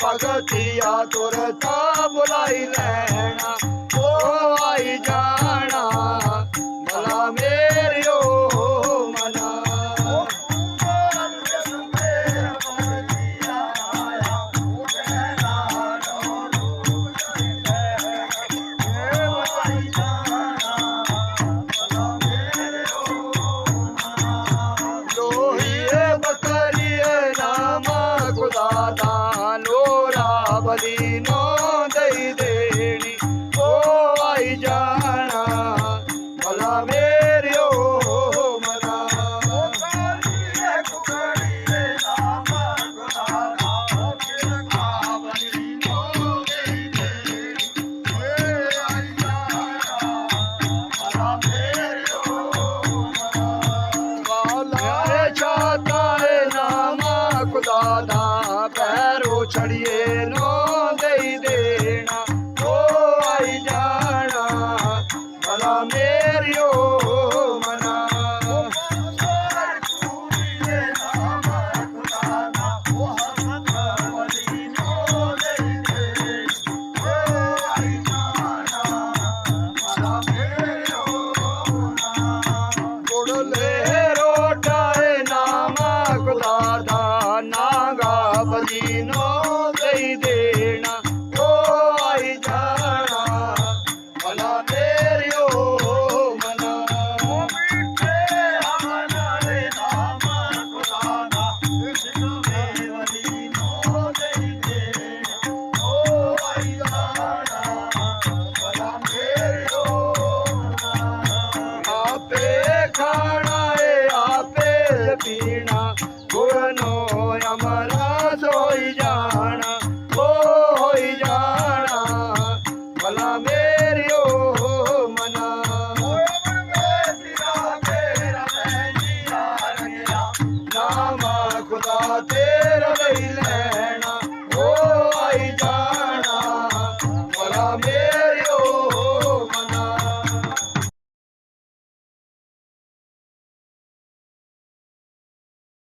भगतिया तुरता बुलाई लैना ओ आई जाना भला मेरी ओ मना नो दई देनी ओ आई जाना भला मेरे ओ मना चाहता है नामा खुदा दा पैरों छड़िए नो दई देना ओ आई जाना भला मेरी ओ मना रोटा नामा खुदा दा नागा बजीनो